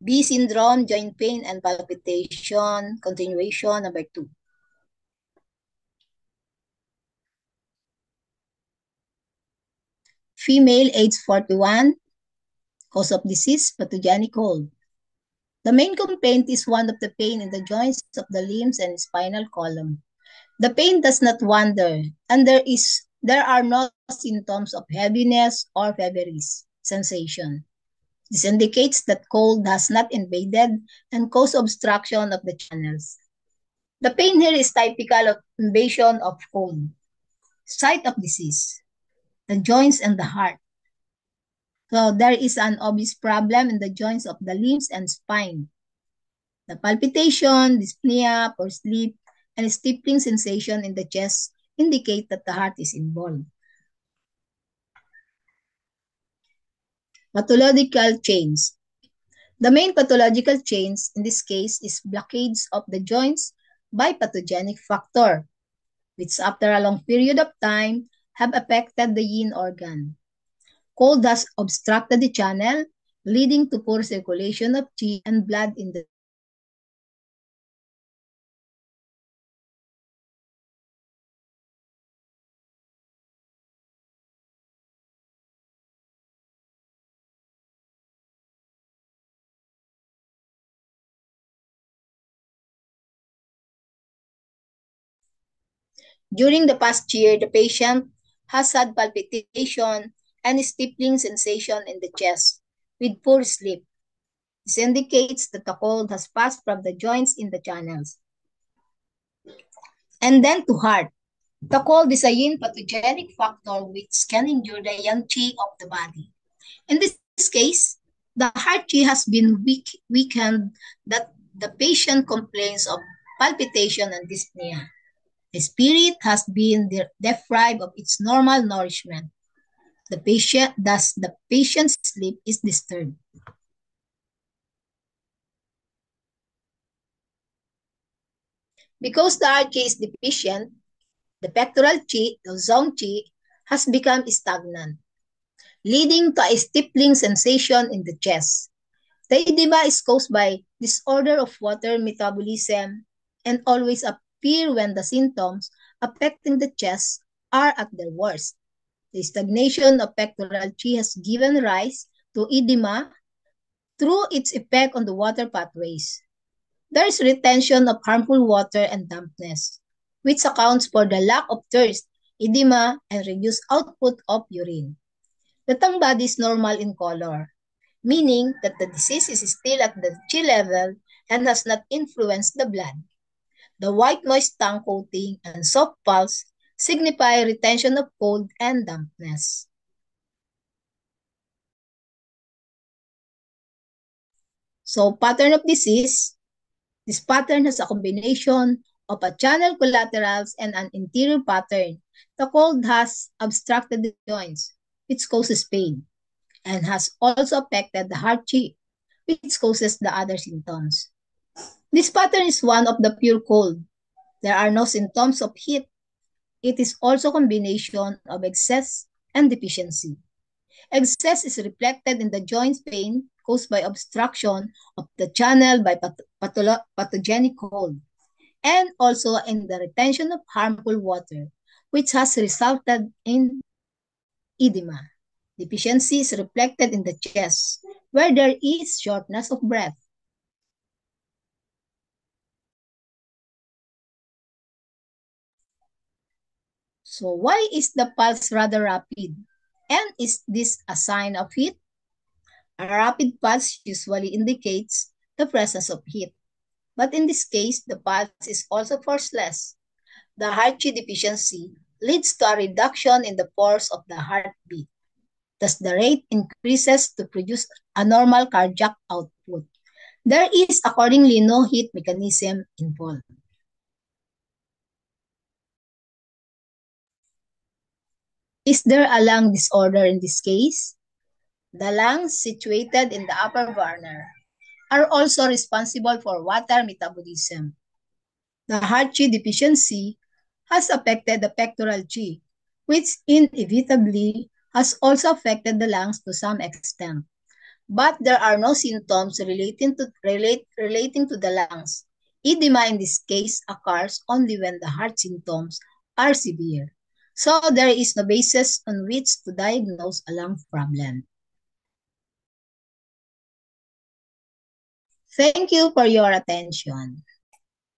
B syndrome, joint pain and palpitation, continuation, number 2. Female, age 41, cause of disease, pathogenic cold. The main complaint is one of the pain in the joints of the limbs and spinal column. The pain does not wander, and there are no symptoms of heaviness or feverish sensation. This indicates that cold has not invaded and caused obstruction of the channels. The pain here is typical of invasion of cold. Site of disease, the joints and the heart. So there is an obvious problem in the joints of the limbs and spine. The palpitation, dyspnea, poor sleep, and stiffening sensation in the chest indicate that the heart is involved. Pathological change. The main pathological change in this case is blockage of the joints by pathogenic factor, which after a long period of time have affected the yin organ. Cold has obstructed the channel, leading to poor circulation of qi and blood in the During the past year, the patient has had palpitation and stiffening sensation in the chest with poor sleep. This indicates that the cold has passed from the joints in the channels. And then to heart. The cold is a yin pathogenic factor which can injure the yang qi of the body. In this case, the heart qi has been weakened that the patient complains of palpitation and dyspnea. The spirit has been deprived of its normal nourishment. Thus the patient's sleep is disturbed. Because the heart qi is deficient, the pectoral qi, the zong qi, has become stagnant, leading to a stiffling sensation in the chest. The edema is caused by disorder of water metabolism and always appear when the symptoms affecting the chest are at their worst. The stagnation of pectoral qi has given rise to edema through its effect on the water pathways. There is retention of harmful water and dampness, which accounts for the lack of thirst, edema, and reduced output of urine. The tongue body is normal in color, meaning that the disease is still at the qi level and has not influenced the blood. The white moist tongue coating and soft pulse signify retention of cold and dampness. So, pattern of disease. This pattern has a combination of a channel collaterals and an interior pattern. The cold has obstructed the joints, which causes pain, and has also affected the heart qi, which causes the other symptoms. This pattern is one of the pure cold. There are no symptoms of heat. It is also a combination of excess and deficiency. Excess is reflected in the joint pain caused by obstruction of the channel by pathogenic cold, and also in the retention of harmful water, which has resulted in edema. Deficiency is reflected in the chest, where there is shortness of breath. So why is the pulse rather rapid? And is this a sign of heat? A rapid pulse usually indicates the presence of heat. But in this case, the pulse is also forceless. The heart qi deficiency leads to a reduction in the force of the heartbeat. Thus, the rate increases to produce a normal cardiac output. There is accordingly no heat mechanism involved. Is there a lung disorder in this case? The lungs situated in the upper Werner are also responsible for water metabolism. The heart qi deficiency has affected the pectoral qi, which inevitably has also affected the lungs to some extent. but there are no symptoms relating to the lungs. Edema in this case occurs only when the heart symptoms are severe. So there is no basis on which to diagnose a lung problem. Thank you for your attention.